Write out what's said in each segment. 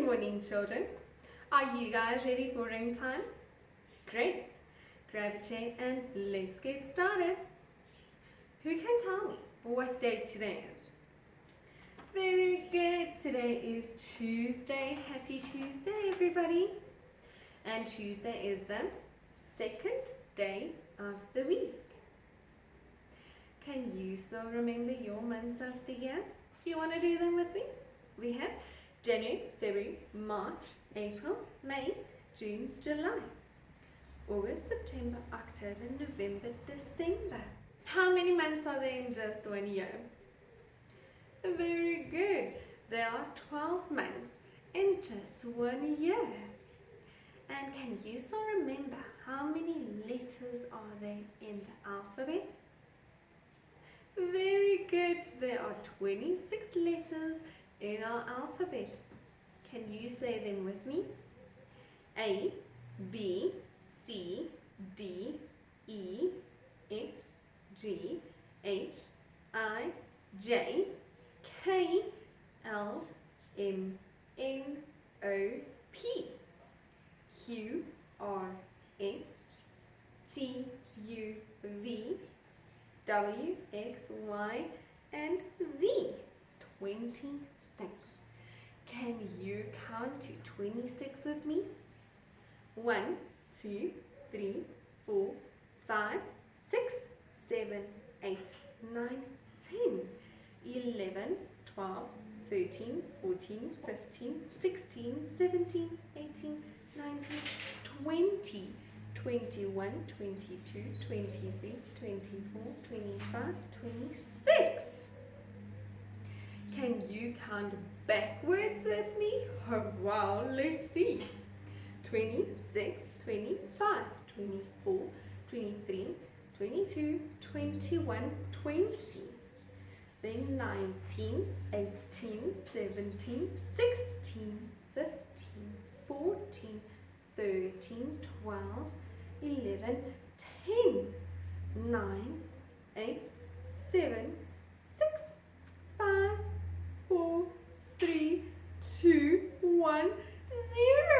morning, children. Are you guys ready for ring time? Great. Grab a chair and let's get started. Who can tell me what day today is? Very good. Today is Tuesday. Happy Tuesday, everybody. And Tuesday is the second day of the week. Can you still remember your months of the year? Do you want to do them with me? We have January, February, March, April, May, June, July, August, September, October, November, December. How many months are there in just 1 year? Very good. There are 12 months in just 1 year. And can you still remember how many letters are there in the alphabet? Very good. There are 26 letters in our alphabet. Can you say them with me? A, B, C, D, E, F, G, H, I, J, K, L, M, N, O, P, Q, R, S, T, U, V, W, X, Y, and Z. 26. Can you count to 26 with me? 1, 2, 3, 4, 5, 6, 7, 8, 9, 10, 11, 12, 13, 14, 15, 16, 17, 18, 19, 20, 21, 22, 23, 24, 25, 26. Can you count backwards with me? Oh, wow, let's see. 26, 25, 24, 23, 22, 21, 20. Then 19, 18, 17, 16, 15, 14, 13, 12, 11, 10, 9, 8, 7, 6, 5, 4, 3, 2, 1,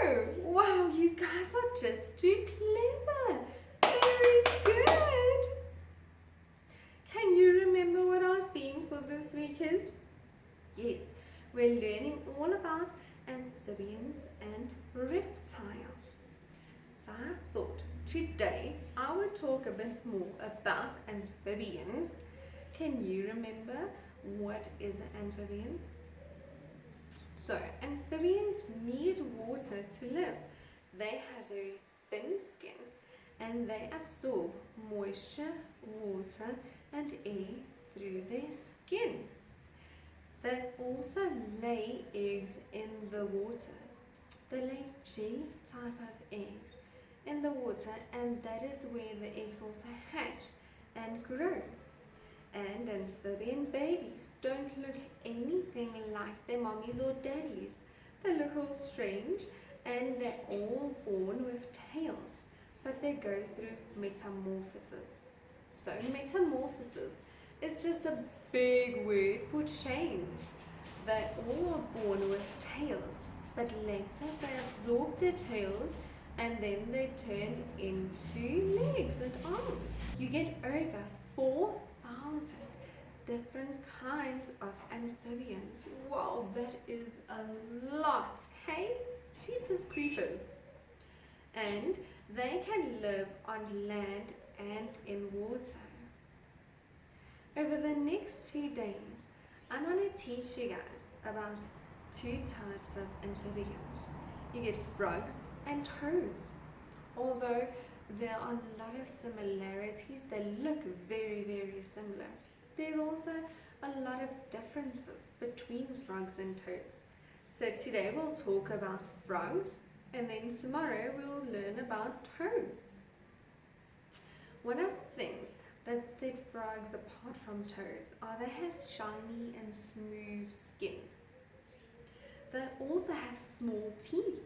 0. Wow, you guys are just too clever. Very good. Can you remember what our theme for this week is? Yes, we're learning all about amphibians and reptiles. So I thought today I would talk a bit more about amphibians. Can you remember what is an amphibian? So amphibians need water to live. They have very thin skin and they absorb moisture, water and air through their skin. They also lay eggs in the water. They lay jelly type of eggs in the water, and that is where the eggs also hatch and grow. And amphibian babies don't look anything like their mommies or daddies. They look all strange and they're all born with tails, but they go through metamorphosis. So metamorphosis is just a big word for change. They all are born with tails, but later they absorb their tails and then they turn into legs and arms. You get over 4,000 different kinds of amphibians. Wow, that is a lot. Hey, jeepers creepers. And they can live on land and in water. Over the next 2 days, I'm going to teach you guys about 2 types of amphibians. You get frogs and toads. Although there are a lot of similarities, they look very, very similar. There's also a lot of differences between frogs and toads. So today we'll talk about frogs, and then tomorrow we'll learn about toads. One of the things that set frogs apart from toads are they have shiny and smooth skin. They also have small teeth.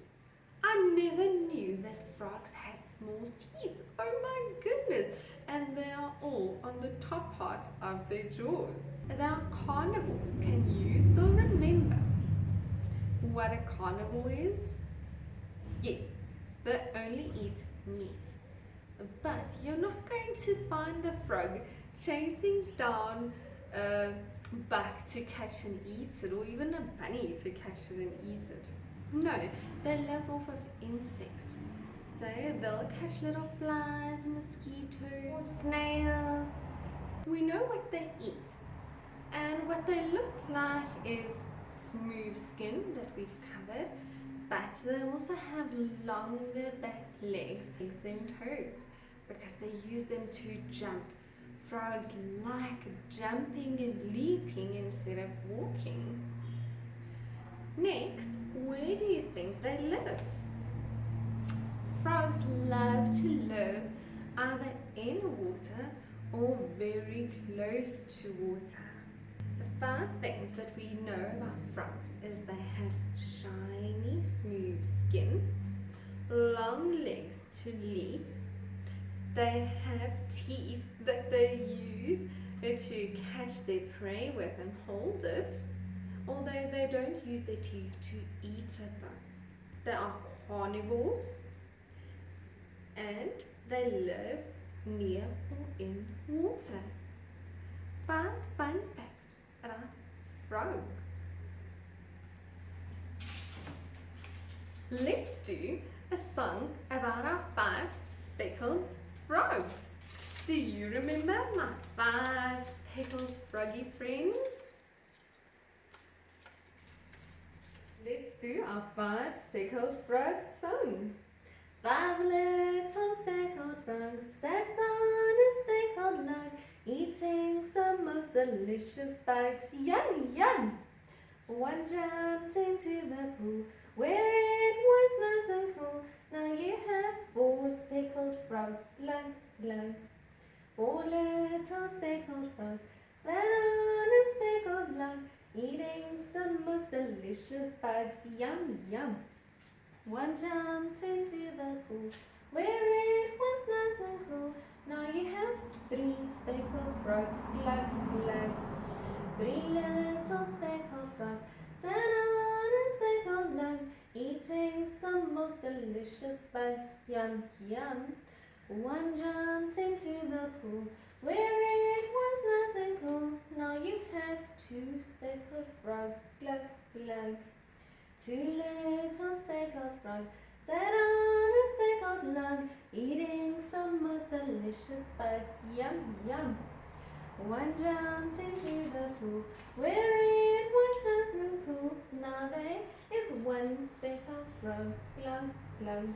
I never knew that frogs had small teeth. Oh my goodness. And they are all on the top part of their jaws. They are carnivores. Can you still remember what a carnivore is? Yes, they only eat meat. But you're not going to find a frog chasing down a buck to catch and eat it, or even a bunny to catch it and eat it. No, they live off of insects. So they'll catch little flies, mosquitoes, snails. We know what they eat, and what they look like is smooth skin that we've covered, but they also have longer back legs than toads because they use them to jump. Frogs like jumping and leaping instead of walking. Next, where do you think they live? Frogs love to live either in water or very close to water. The 5 things that we know about frogs is they have shiny, smooth skin, long legs to leap, they have teeth that they use to catch their prey with and hold it, although they don't use their teeth to eat it though. They are carnivores and they live near or in water. 5 fun facts about frogs. Let's do a song about our 5 speckled frogs. Do you remember my 5 speckled froggy friends? Let's do our 5 speckled frogs song. 5 little speckled frogs sat on a speckled log, eating some most delicious bugs. Yum, yum! One jumped into the pool where it was nice and cool. Now you have 4 speckled frogs. Glug, glug. 4 little speckled frogs sat on a speckled log, eating some most delicious bugs. Yum, yum! One jumped into the pool where it was nice and cool. Now you have 3 speckled frogs. Glug, glug. 3 little speckled frogs sat on a speckled log, eating some most delicious bugs. Yum, yum. One jumped into the pool where it was nice and cool. Now you have 2 speckled frogs. Glug, glug. 2 little speckled frogs sat on a speckled log, eating some most delicious bugs. Yum, yum. One jumped into the pool where it was nice and cool. Now there is 1 speckled frog. Glug, glug.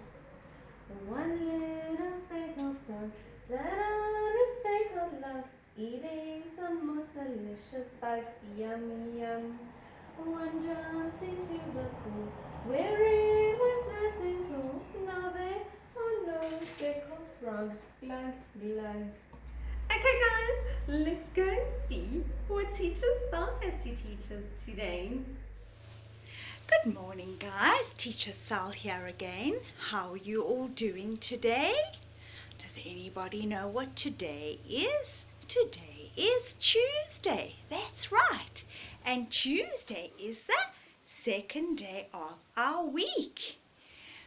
1 little speckled frog sat on a speckled log, eating some most delicious bugs. Yum, yum. One jumped into the pool where it was nice and cool. Now there are no speckled frogs. Glug, glug. Okay guys, let's go and see what Teacher Sal has to teach us today. Good morning guys, Teacher Sal here again. How are you all doing today? Does anybody know what today is? Today is Tuesday, that's right. And Tuesday is the 2nd day of our week.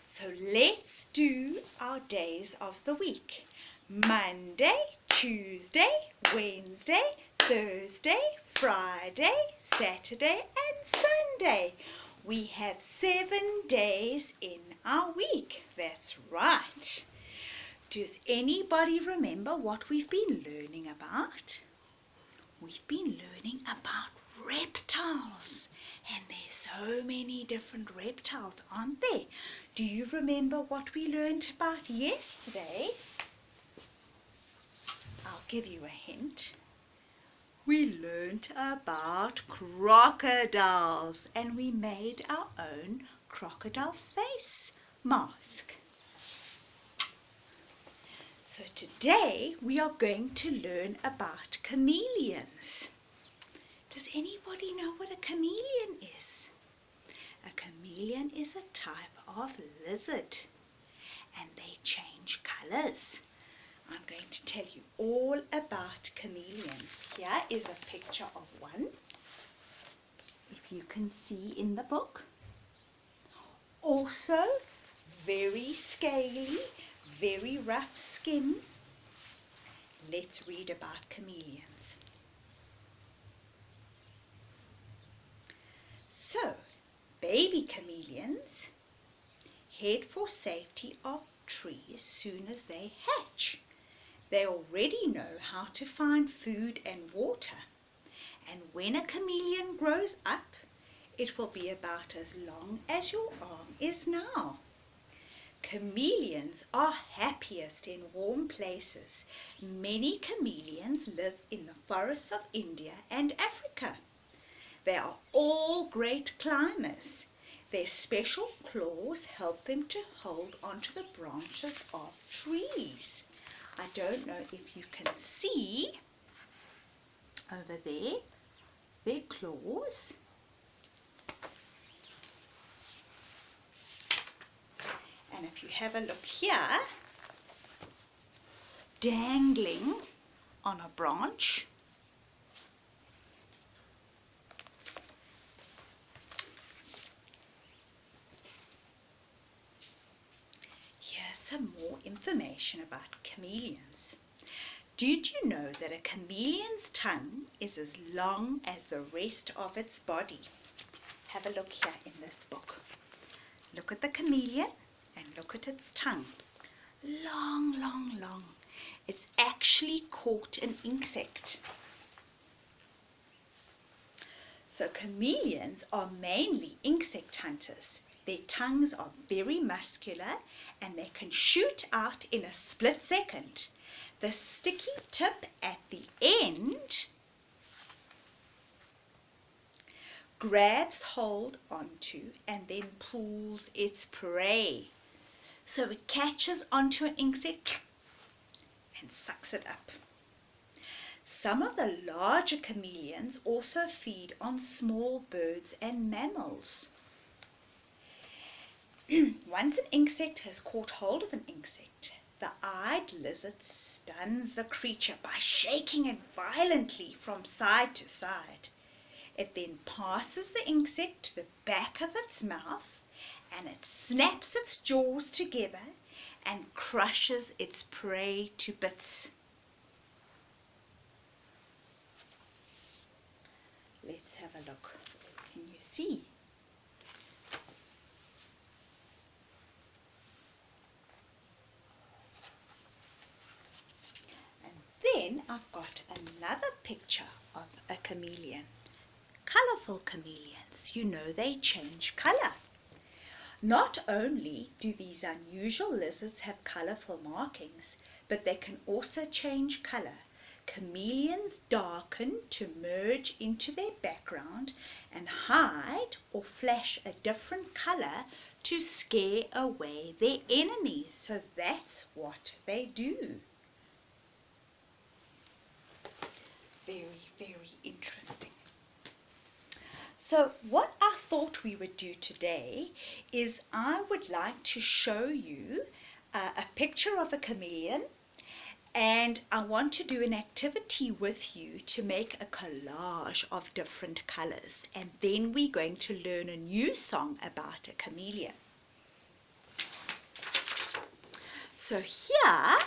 So let's do our days of the week. Monday, Tuesday, Wednesday, Thursday, Friday, Saturday and Sunday. We have 7 days in our week. That's right. Does anybody remember what we've been learning about? We've been learning about reptiles. And there's so many different reptiles, aren't there? Do you remember what we learned about yesterday? I'll give you a hint. We learned about crocodiles and we made our own crocodile face mask. So today we are going to learn about chameleons. Does anybody know what a chameleon is? A chameleon is a type of lizard and they change colors. I'm going to tell you all about chameleons. Here is a picture of one. If you can see in the book, also very scaly, very rough skin. Let's read about chameleons. So, baby chameleons head for safety of trees soon as they hatch. They already know how to find food and water. And when a chameleon grows up, it will be about as long as your arm is now. Chameleons are happiest in warm places. Many chameleons live in the forests of India and Africa. They are all great climbers. Their special claws help them to hold onto the branches of trees. I don't know if you can see over there their claws. And if you have a look here, dangling on a branch, here's some more information about chameleons. Did you know that a chameleon's tongue is as long as the rest of its body? Have a look here in this book. Look at the chameleon and look at its tongue. Long, long, long. It's actually caught an insect. So chameleons are mainly insect hunters. Their tongues are very muscular and they can shoot out in a split second. The sticky tip at the end grabs hold onto and then pulls its prey. So it catches onto an insect and sucks it up. Some of the larger chameleons also feed on small birds and mammals. Once an insect has caught hold of an insect, the eyed lizard stuns the creature by shaking it violently from side to side. It then passes the insect to the back of its mouth and it snaps its jaws together and crushes its prey to bits. Let's have a look. Can you see? Then I've got another picture of a chameleon. Colourful chameleons, you know they change colour. Not only do these unusual lizards have colourful markings, but they can also change colour. Chameleons darken to merge into their background and hide or flash a different colour to scare away their enemies. So that's what they do. Very, very interesting. So what I thought we would do today is I would like to show you a picture of a chameleon, and I want to do an activity with you to make a collage of different colors, and then we're going to learn a new song about a chameleon. So here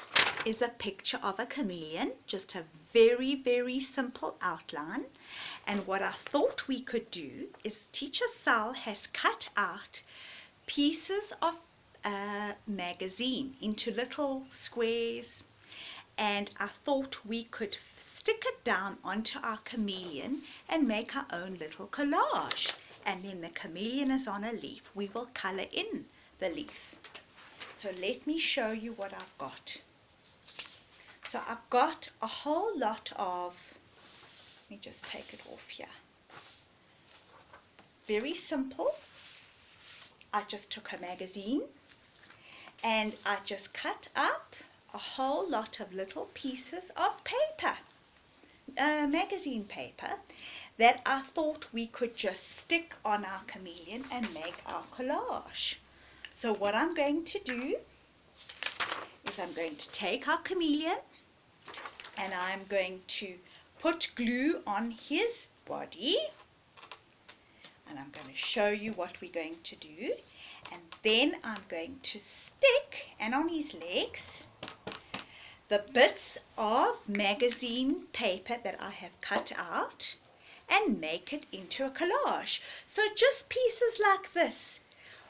is a picture of a chameleon, just a very, very simple outline. And what I thought we could do is Teacher Sal has cut out pieces of magazine into little squares, and I thought we could stick it down onto our chameleon and make our own little collage. And then the chameleon is on a leaf. We will color in the leaf. So let me show you what I've got. So I've got a whole lot of, let me just take it off here. Very simple. I just took a magazine and I just cut up a whole lot of little pieces of paper, magazine paper, that I thought we could just stick on our chameleon and make our collage. So what I'm going to do is I'm going to take our chameleon and I'm going to put glue on his body. And I'm going to show you what we're going to do. And then I'm going to stick, and on his legs, the bits of magazine paper that I have cut out and make it into a collage. So just pieces like this.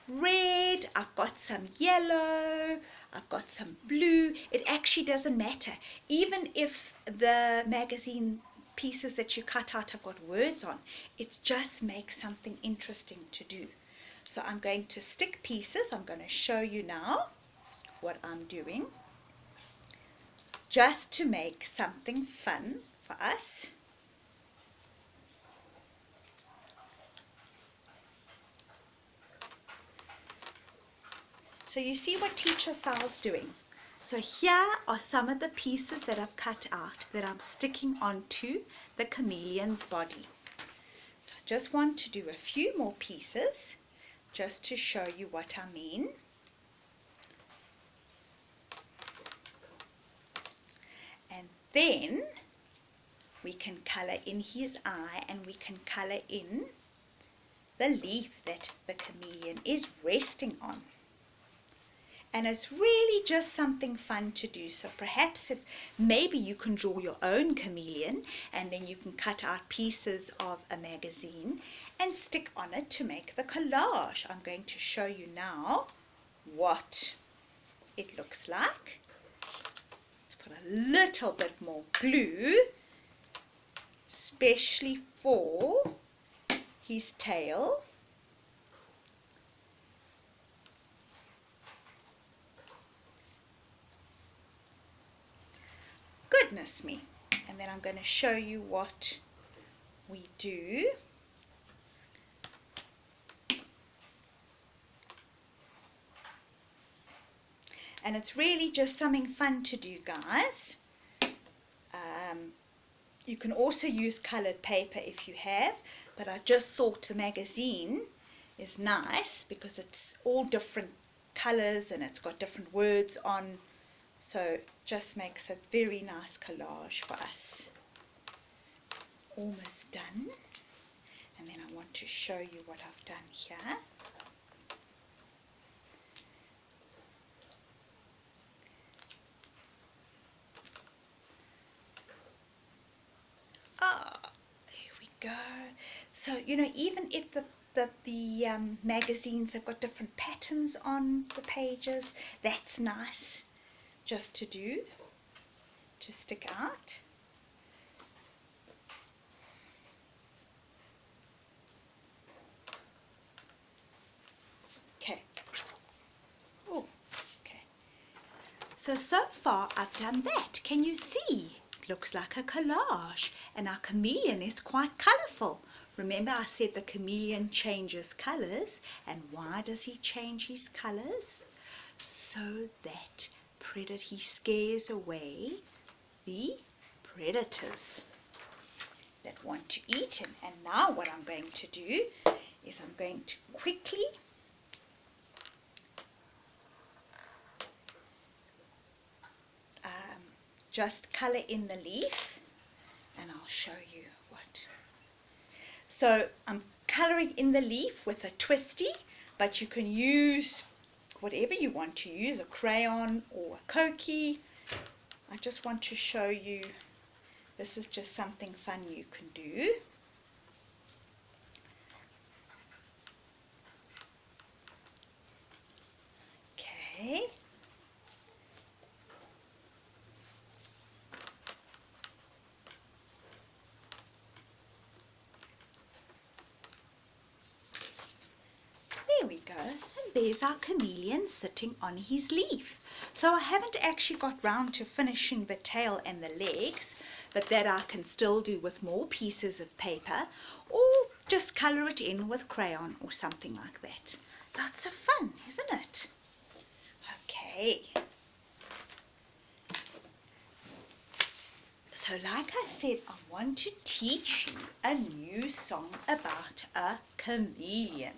Red, I've got some yellow, I've got some blue. It actually doesn't matter. Even if the magazine pieces that you cut out have got words on, it just makes something interesting to do. So I'm going to stick pieces. I'm going to show you now what I'm doing, just to make something fun for us. So you see what Teacher Sal's doing. So here are some of the pieces that I've cut out that I'm sticking onto the chameleon's body. So I just want to do a few more pieces just to show you what I mean. And then we can colour in his eye, and we can colour in the leaf that the chameleon is resting on. And it's really just something fun to do. So perhaps if maybe you can draw your own chameleon, and then you can cut out pieces of a magazine and stick on it to make the collage. I'm going to show you now what it looks like. Let's put a little bit more glue, especially for his tail. Goodness me. And then I'm going to show you what we do. And it's really just something fun to do, guys. You can also use colored paper if you have, but I just thought the magazine is nice because it's all different colors and it's got different words on. So it just makes a very nice collage for us. Almost done. And then I want to show you what I've done here. There we go. So, you know, even if the magazines have got different patterns on the pages, that's nice just to do, to stick out. Okay. Oh, okay. So far I've done that. Can you see? Looks like a collage, and our chameleon is quite colourful. Remember I said the chameleon changes colours, and why does he change his colours? So that he scares away the predators that want to eat him. And now what I'm going to do is I'm going to quickly just colour in the leaf, and I'll show you what. So I'm colouring in the leaf with a twisty, but you can use whatever you want to use, a crayon or a Koki. I just want to show you, this is just something fun you can do. Okay. There we go, and there's our chameleon sitting on his leaf. So I haven't actually got round to finishing the tail and the legs, but that I can still do with more pieces of paper, or just colour it in with crayon or something like that. Lots of fun, isn't it? Okay. So like I said, I want to teach you a new song about a chameleon.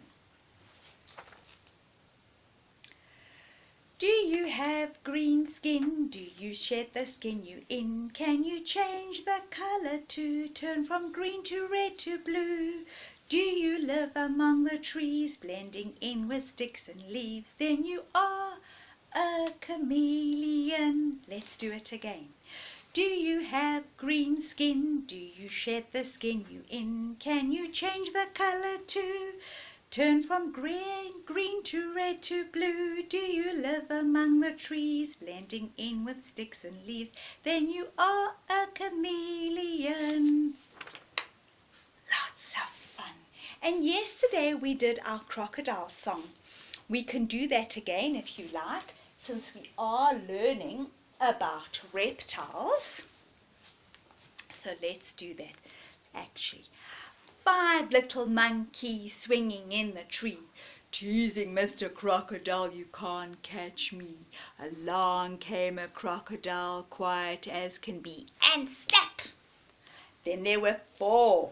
Do you have green skin? Do you shed the skin you in? Can you change the colour to turn from green to red to blue? Do you live among the trees, blending in with sticks and leaves? Then you are a chameleon. Let's do it again. Do you have green skin? Do you shed the skin you in? Can you change the color too? Turn from green to red to blue. Do you live among the trees, blending in with sticks and leaves? Then you are a chameleon. Lots of fun. And yesterday we did our crocodile song. We can do that again if you like, since we are learning about reptiles. So let's do that. Actually, 5 little monkeys swinging in the tree, teasing Mr. Crocodile, you can't catch me. Along came a crocodile, quiet as can be, and snap! Then there were 4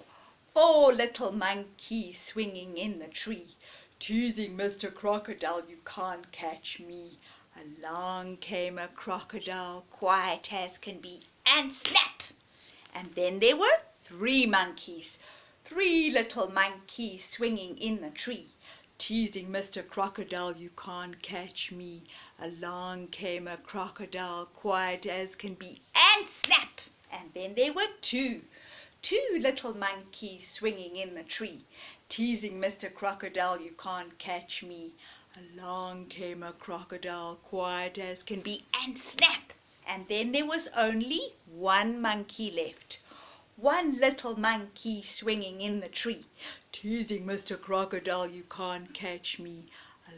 little monkeys swinging in the tree, teasing Mr. Crocodile, you can't catch me. Along came a crocodile, quiet as can be, and snap! And then there were 3 monkeys, 3 little monkeys swinging in the tree, teasing Mr. Crocodile, you can't catch me. Along came a crocodile, quiet as can be, and snap! And then there were 2 little monkeys swinging in the tree, teasing Mr. Crocodile, you can't catch me. Along came a crocodile, quiet as can be, and snap! And then there was only 1 monkey left. 1 little monkey swinging in the tree, teasing Mr. Crocodile, you can't catch me.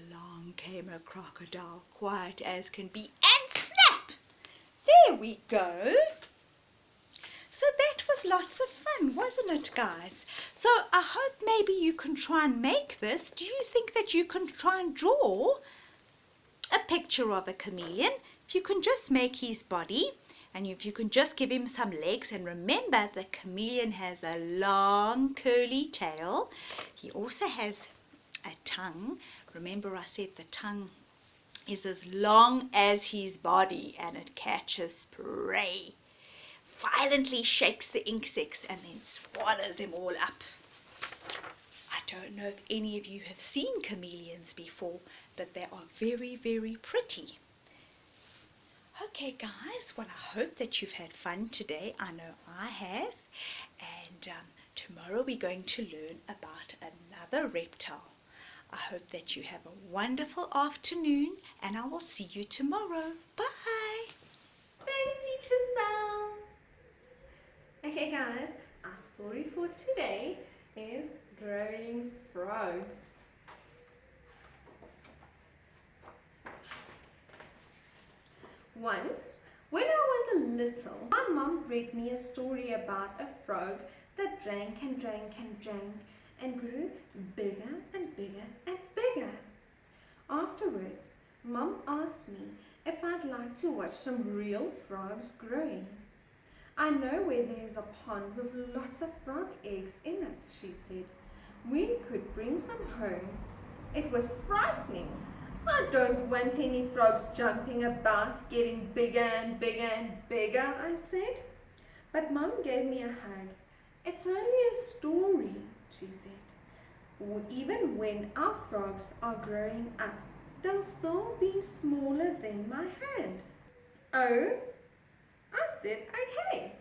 Along came a crocodile, quiet as can be, and snap! There we go. So that was lots of fun, wasn't it, guys? So I hope maybe you can try and make this. Do you think that you can try and draw a picture of a chameleon? If you can just make his body, and if you can just give him some legs, and remember the chameleon has a long curly tail. He also has a tongue. Remember I said the tongue is as long as his body and it catches prey. Violently shakes the insects and then swallows them all up. I don't know if any of you have seen chameleons before, but they are very, very pretty. Okay guys, well I hope that you've had fun today. I know I have. And tomorrow we're going to learn about another reptile. I hope that you have a wonderful afternoon and I will see you tomorrow. Bye! Thanks, Teacher Sal. Okay guys, our story for today is growing frogs. Once, when I was little, my mom read me a story about a frog that drank and drank and drank and grew bigger and bigger and bigger. Afterwards, Mom asked me if I'd like to watch some real frogs growing. I know where there's a pond with lots of frog eggs in it, she said. We could bring some home. It was frightening. I don't want any frogs jumping about, getting bigger and bigger and bigger, I said. But Mum gave me a hug. It's only a story, she said. Even when our frogs are growing up, they'll still be smaller than my hand. Oh, I said, okay.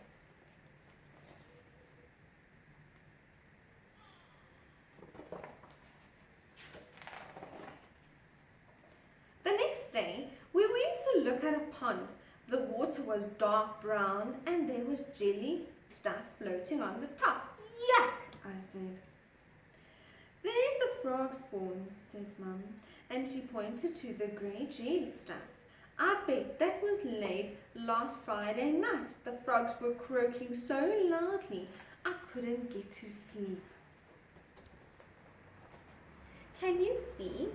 The next day, we went to look at a pond. The water was dark brown and there was jelly stuff floating on the top. Yuck, I said. There's the frog spawn, said Mum, and she pointed to the grey jelly stuff. I bet that was laid last Friday night. The frogs were croaking so loudly I couldn't get to sleep. Can you see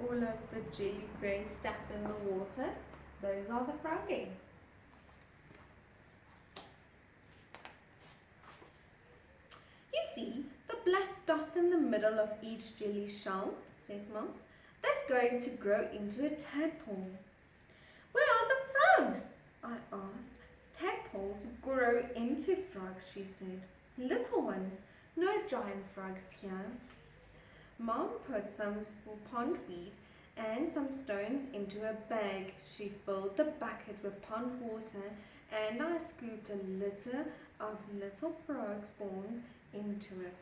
all of the jelly grey stuff in the water? Those are the frog eggs. You see the black dot in the middle of each jelly shell, said Mom. That's going to grow into a tadpole. Where are the frogs? I asked. Tadpoles grow into frogs, she said. Little ones. No giant frogs here. Mom put some pondweed and some stones into a bag. She filled the bucket with pond water and I scooped a litter of little frog spawns into it.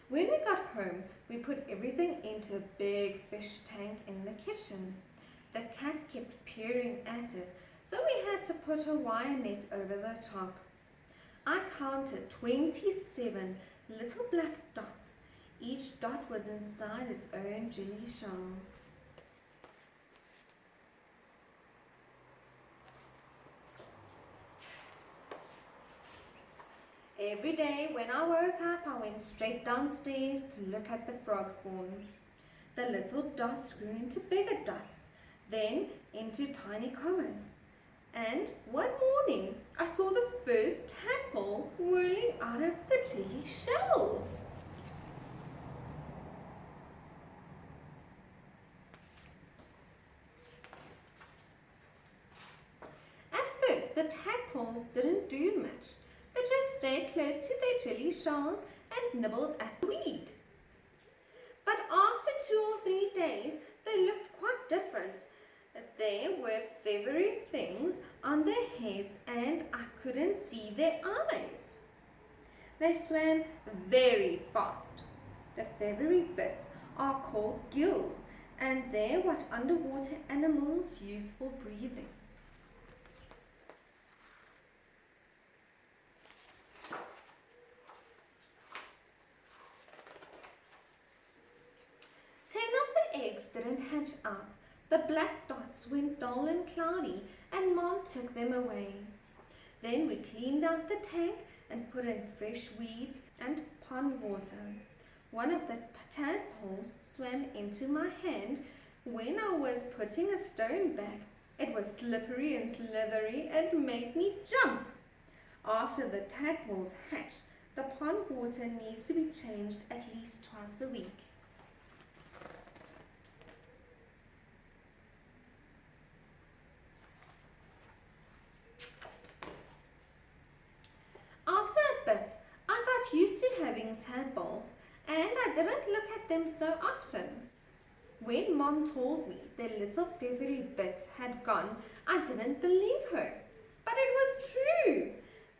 When we got home, we put everything into a big fish tank in the kitchen. The cat kept peering at it, so we had to put a wire net over the top. I counted 27 little black dots. Each dot was inside its own jelly shell. Every day when I woke up, I went straight downstairs to look at the frog spawn. The little dots grew into bigger dots, then into tiny commas. And one morning, I saw the first tadpole whirling out of the jelly shell. At first, the tadpoles didn't do much. They just stayed close to their jelly shells and nibbled at the weed. But after 2 or 3 days, they looked quite different. There were feathery things on their heads and I couldn't see their eyes. They swam very fast. The feathery bits are called gills and they're what underwater animals use for breathing. Eggs didn't hatch out. The black dots went dull and cloudy and Mom took them away. Then we cleaned out the tank and put in fresh weeds and pond water. One of the tadpoles swam into my hand when I was putting a stone back. It was slippery and slithery and made me jump. After the tadpoles hatch, the pond water needs to be changed at least twice a week. After a bit, I got used to having tadpoles and I didn't look at them so often. When Mom told me their little feathery bits had gone, I didn't believe her. But it was true.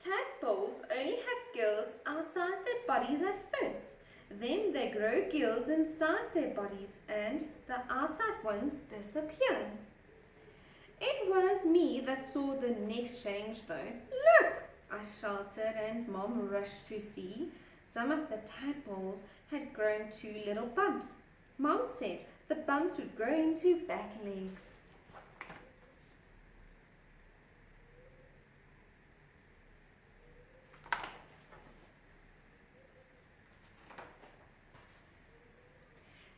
Tadpoles only have gills outside their bodies at first. Then they grow gills inside their bodies and the outside ones disappear. It was me that saw the next change though. Look! I shouted and Mom rushed to see. Some of the tadpoles had grown 2 little bumps. Mom said the bumps would grow into back legs.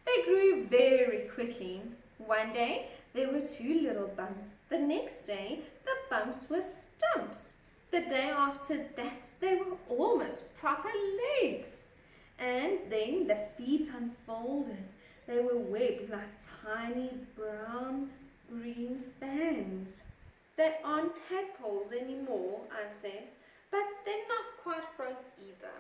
They grew very quickly. One day there were 2 little bumps. The next day the bumps were stumps. The day after that, they were almost proper legs. And then the feet unfolded. They were webbed like tiny brown-green fans. They aren't tadpoles anymore, I said, but they're not quite frogs either.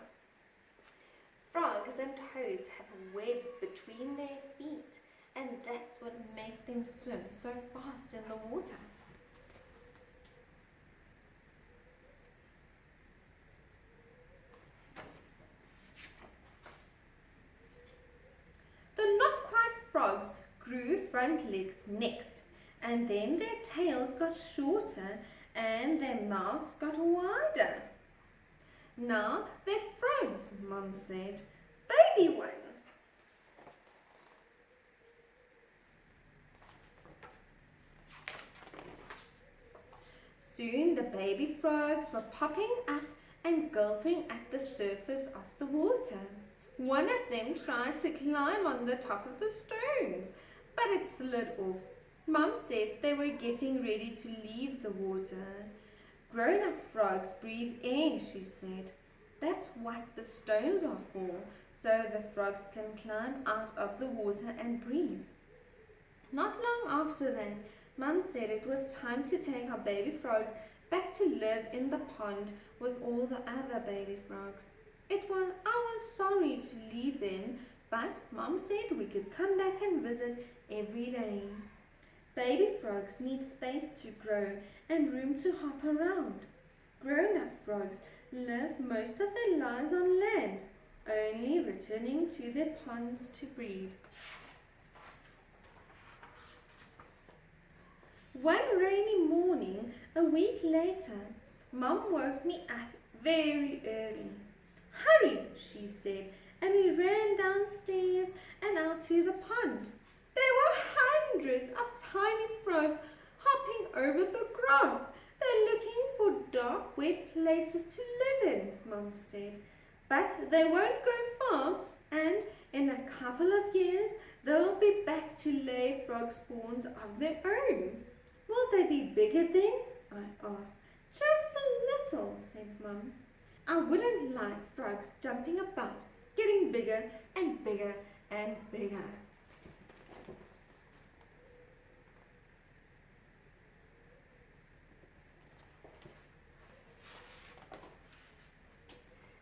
Frogs and toads have webs between their feet, and that's what makes them swim so fast in the water. Frogs grew front legs next, and then their tails got shorter and their mouths got wider. Now they're frogs, Mum said, baby ones. Soon the baby frogs were popping up and gulping at the surface of the water. One of them tried to climb on the top of the stones, but it slid off. Mum said they were getting ready to leave the water. Grown-up frogs breathe air, she said. That's what the stones are for, so the frogs can climb out of the water and breathe. Not long after that, Mum said it was time to take our baby frogs back to live in the pond with all the other baby frogs. I was sorry to leave them, but Mum said we could come back and visit every day. Baby frogs need space to grow and room to hop around. Grown-up frogs live most of their lives on land, only returning to their ponds to breed. One rainy morning, a week later, Mum woke me up very early. Hurry, she said, and we ran downstairs and out to the pond. There were hundreds of tiny frogs hopping over the grass. They're looking for dark, wet places to live in, Mum said. But they won't go far, and in a couple of years, they'll be back to lay frog spawns of their own. Will they be bigger then? I asked. Just a little, said Mum. I wouldn't like frogs jumping about, getting bigger and bigger and bigger.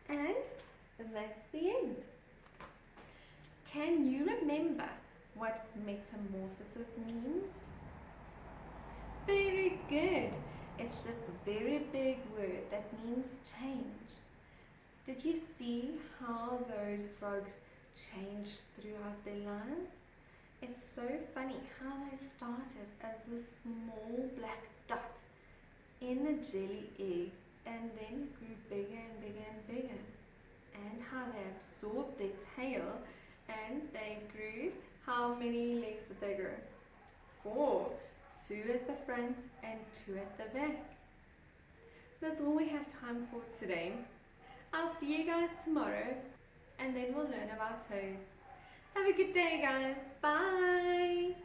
And that's the end. Can you remember what metamorphosis means? Very good. It's just a very big word that means change. Did you see how those frogs changed throughout their lives? It's so funny how they started as this small black dot in a jelly egg and then grew bigger and bigger and bigger. And how they absorbed their tail and they grew, how many legs did they grow? 4. 2 at the front and 2 at the back. That's all we have time for today. I'll see you guys tomorrow and then we'll learn about toads. Have a good day, guys. Bye.